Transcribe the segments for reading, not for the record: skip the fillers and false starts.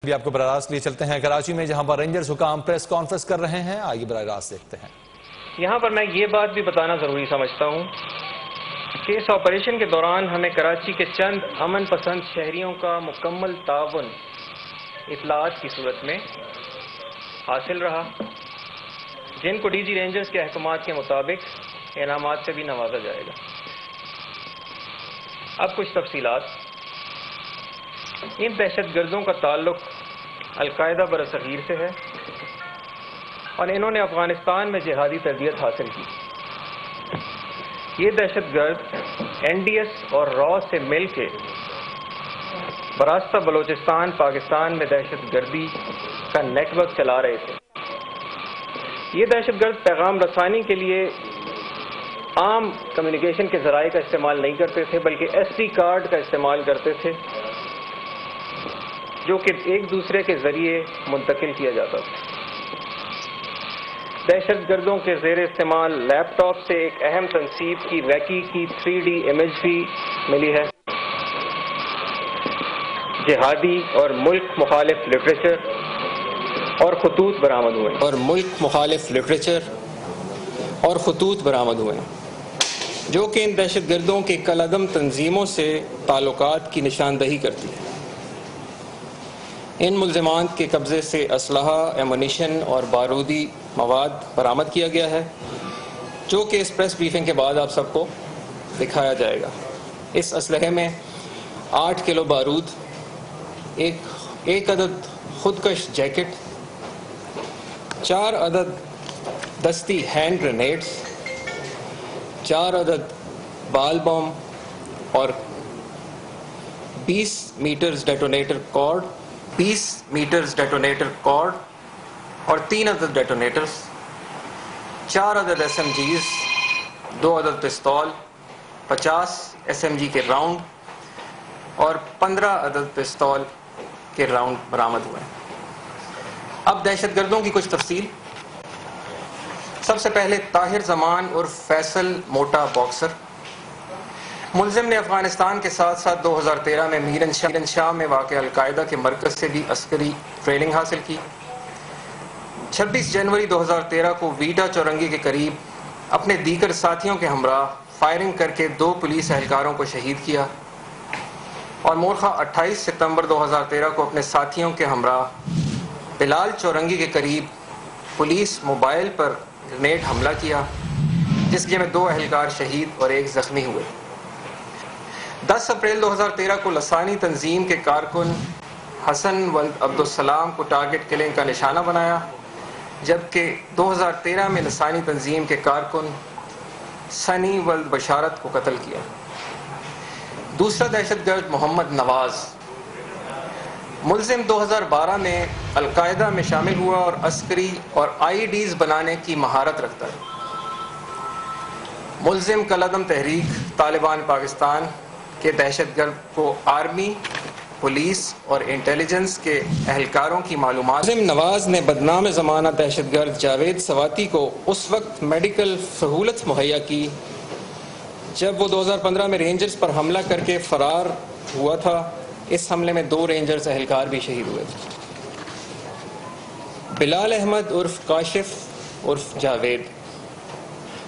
بھی آپ کو براہ راست لیے چلتے ہیں کراچی میں، جہاں پر رینجرز حکام پریس کانفرنس کر رہے ہیں۔ آئیے براہ راست دیکھتے ہیں۔ یہاں پر میں یہ بات بھی بتانا ضروری سمجھتا ہوں کہ اس آپریشن کے دوران ہمیں کراچی کے چند امن پسند شہریوں کا مکمل تعاون اطلاعات کی صورت میں حاصل رہا، جن کو ڈی جی رینجرز کے احکامات کے مطابق انعامات سے بھی نوازا جائے گا۔ اب کچھ تفصیلات۔ ان دہشت گردوں کا تعلق القاعدہ برصغیر سے ہے اور انہوں نے افغانستان میں جہادی تربیت حاصل کی۔ یہ دہشت گرد این ڈی ایس اور را سے مل کے براستہ بلوچستان پاکستان میں دہشت گردی کا نیٹ ورک چلا رہے تھے۔ یہ دہشت گرد پیغام رسانی کے لیے عام کمیونیکیشن کے ذرائع کا استعمال نہیں کرتے تھے، بلکہ ایس ڈی کارڈ کا استعمال کرتے تھے، جو کہ ایک دوسرے کے ذریعے منتقل کیا جاتا تھا۔ دہشت گردوں کے زیر استعمال لیپ ٹاپ سے ایک اہم تنصیب کی ویکی کی 3D امیج بھی ملی ہے۔ جہادی اور ملک مخالف لٹریچر اور خطوط برآمد ہوئے جو کہ ان دہشت گردوں کے کالعدم تنظیموں سے تعلقات کی نشاندہی کرتی ہے۔ ان ملزمان کے قبضے سے اسلحہ، ایمونیشن اور بارودی مواد برآمد کیا گیا ہے، جو کہ اس پریس بریفنگ کے بعد آپ سب کو دکھایا جائے گا۔ اس اسلحے میں 8 کلو بارود، ایک عدد خودکش جیکٹ، 4 عدد دستی ہینڈ گرینیڈز، 4 عدد بال بم اور 20 میٹرز ڈیٹونیٹر کارڈ اور 3 عدد ڈیٹونیٹرز، 4 عدد ایس ایم جیز، 2 عدد پستول، 50 ایس ایم جی کے راؤنڈ اور 15 عدد پستول کے راؤنڈ برآمد ہوئے۔ اب دہشت گردوں کی کچھ تفصیل۔ سب سے پہلے طاہر زمان عرف فیصل موٹا باکسر، ملزم نے افغانستان کے ساتھ ساتھ 2013 میں میرن شاہ میں واقع القاعدہ کے مرکز سے بھی عسکری ٹریننگ حاصل کی۔ 26 جنوری 2013 کو ویٹا چورنگی کے قریب اپنے دیگر ساتھیوں کے ہمراہ فائرنگ کر کے 2 پولیس اہلکاروں کو شہید کیا، اور مورخہ 28 ستمبر 2013 کو اپنے ساتھیوں کے ہمراہ بلال چورنگی کے قریب پولیس موبائل پر گرینیڈ حملہ کیا، جس میں 2 اہلکار شہید اور 1 زخمی ہوئے۔ 10 اپریل 2013 کو لسانی تنظیم کے کارکن حسن ولد عبدالسلام کو ٹارگٹ کلنگ کا نشانہ بنایا، جبکہ 2013 میں لسانی تنظیم کے کارکن سنی ولد بشارت کو قتل کیا۔ دوسرا دہشت گرد محمد نواز، ملزم 2012 میں القاعدہ میں شامل ہوا اور عسکری اور آئی ڈیز بنانے کی مہارت رکھتا ہے۔ ملزم کالعدم تحریک طالبان پاکستان کے دہشت گرد کو آرمی، پولیس اور انٹیلیجنس کے اہلکاروں کی معلومات۔ ملزم نواز نے بدنام زمانہ دہشت گرد جاوید سواتی کو اس وقت میڈیکل سہولت مہیا کی جب وہ 2015 میں رینجرز پر حملہ کر کے فرار ہوا تھا۔ اس حملے میں 2 رینجرز اہلکار بھی شہید ہوئے تھے۔ بلال احمد عرف کاشف عرف جاوید،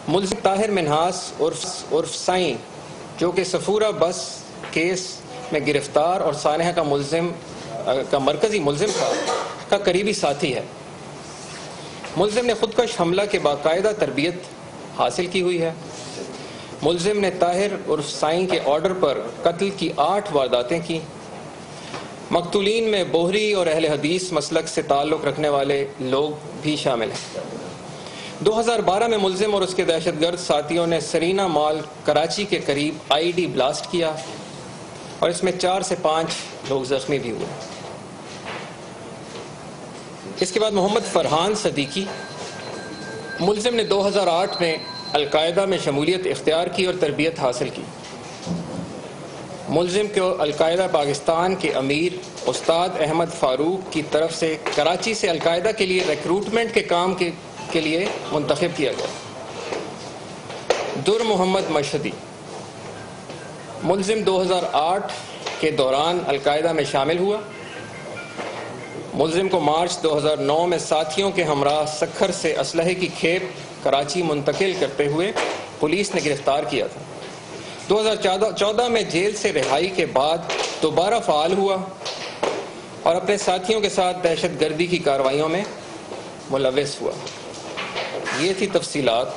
ملزم طاہر منہاس عرف سائیں، جو کہ صفورہ بس کیس میں گرفتار اور سانحہ کا مرکزی ملزم تھا، کا قریبی ساتھی ہے۔ ملزم نے خودکش حملہ کے باقاعدہ تربیت حاصل کی ہوئی ہے۔ ملزم نے طاہر عرف سائیں کے آرڈر پر قتل کی 8 وارداتیں کی۔ مقتولین میں بوہری اور اہل حدیث مسلک سے تعلق رکھنے والے لوگ بھی شامل ہیں۔ 2012 میں ملزم اور اس کے دہشت گرد ساتھیوں نے سرینا مال کراچی کے قریب آئی ڈی بلاسٹ کیا، اور اس میں 4 سے 5 لوگ زخمی بھی ہوئے۔ اس کے بعد محمد فرحان صدیقی، ملزم نے 2008 میں القاعدہ میں شمولیت اختیار کی اور تربیت حاصل کی۔ ملزم کو القاعدہ پاکستان کے امیر استاد احمد فاروق کی طرف سے کراچی سے القاعدہ کے لیے ریکروٹمنٹ کے کام کے لیے منتخب کیا گیا۔ در محمد مشہدی، ملزم 2008 کے دوران القاعدہ میں شامل ہوا ملزم کو مارچ 2009 میں ساتھیوں کے ہمراہ سکھر سے اسلحے کی کھیپ کراچی منتقل کرتے ہوئے پولیس نے گرفتار کیا تھا۔ 2014 میں جیل سے رہائی کے بعد دوبارہ فعال ہوا اور اپنے ساتھیوں کے ساتھ دہشت گردی کی کارروائیوں میں ملوث ہوا۔ یہ تھی تفصیلات،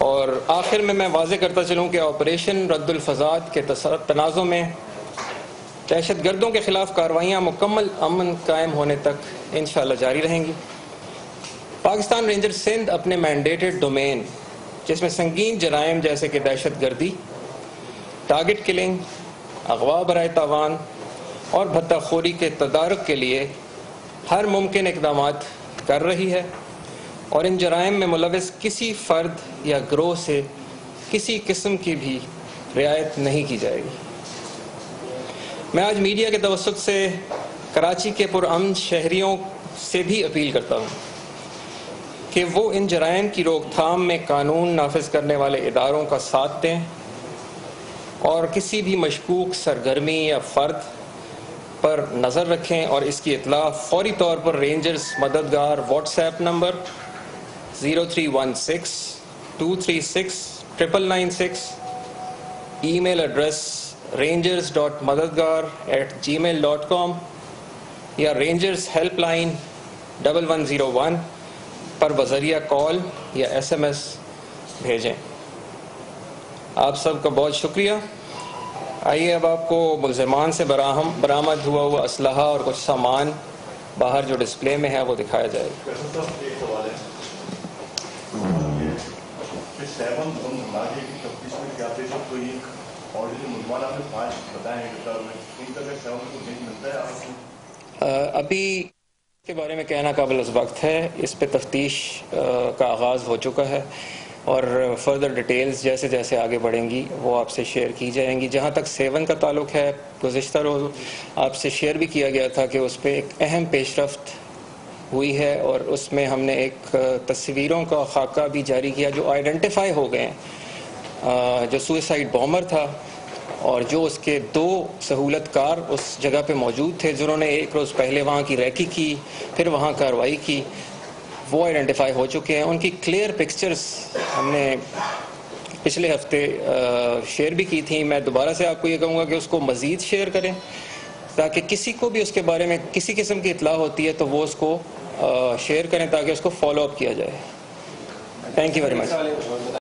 اور آخر میں واضح کرتا چلوں کہ آپریشن رد الفضاد کے تنازع میں دہشت گردوں کے خلاف کارروائیاں مکمل امن قائم ہونے تک انشاءاللہ جاری رہیں گی۔ پاکستان رینجر سندھ اپنے مینڈیٹڈ ڈومین، جس میں سنگین جرائم جیسے کہ دہشت گردی، ٹارگٹ کلنگ، اغوا برائے تاوان اور بھتہ خوری کے تدارک کے لیے ہر ممکن اقدامات کر رہی ہے، اور ان جرائم میں ملوث کسی فرد یا گروہ سے کسی قسم کی بھی رعایت نہیں کی جائے گی۔ میں آج میڈیا کے توسط سے کراچی کے پرامن شہریوں سے بھی اپیل کرتا ہوں کہ وہ ان جرائم کی روک تھام میں قانون نافذ کرنے والے اداروں کا ساتھ دیں اور کسی بھی مشکوک سرگرمی یا فرد پر نظر رکھیں، اور اس کی اطلاع فوری طور پر رینجرز مددگار واٹس ایپ نمبر 0316 236 996، ای میل ایڈریس rangers.madadgar@gmail.com یا رینجرز ہیلپ لائن 1101 پر بذریعہ کال یا SMS بھیجیں۔ آپ سب کا بہت شکریہ۔ آئیے اب آپ کو ملزمان سے برآمد ہوا اسلحہ اور کچھ سامان باہر جو ڈسپلے میں ہے وہ دکھایا جائے گا۔ ابھی اس کے بارے میں کہنا قابل از وقت ہے، اس پہ تفتیش کا آغاز ہو چکا ہے، اور فردر ڈیٹیلز جیسے جیسے آگے بڑھیں گی وہ آپ سے شیئر کی جائیں گی۔ جہاں تک 7 کا تعلق ہے، گزشتہ روز آپ سے شیئر بھی کیا گیا تھا کہ اس پہ ایک اہم پیش رفت ہوئی ہے، اور اس میں ہم نے ایک تصویروں کا خاکہ بھی جاری کیا جو آئیڈینٹیفائی ہو گئے ہیں، جو سوئسائڈ بامر تھا اور جو اس کے 2 سہولت کار اس جگہ پہ موجود تھے جنہوں نے ایک روز پہلے وہاں کی ریکی کی، پھر وہاں کارروائی کی، وہ آئیڈینٹیفائی ہو چکے ہیں۔ ان کی کلیئر پکچرز ہم نے پچھلے ہفتے شیئر بھی کی تھیں۔ میں دوبارہ سے آپ کو یہ کہوں گا کہ اس کو مزید شیئر کریں تاکہ کسی کو بھی اس کے بارے میں کسی قسم کی اطلاع ہوتی ہے تو وہ اس کو شیئر کریں تاکہ اس کو فالو اپ کیا جائے۔ Thank you very much.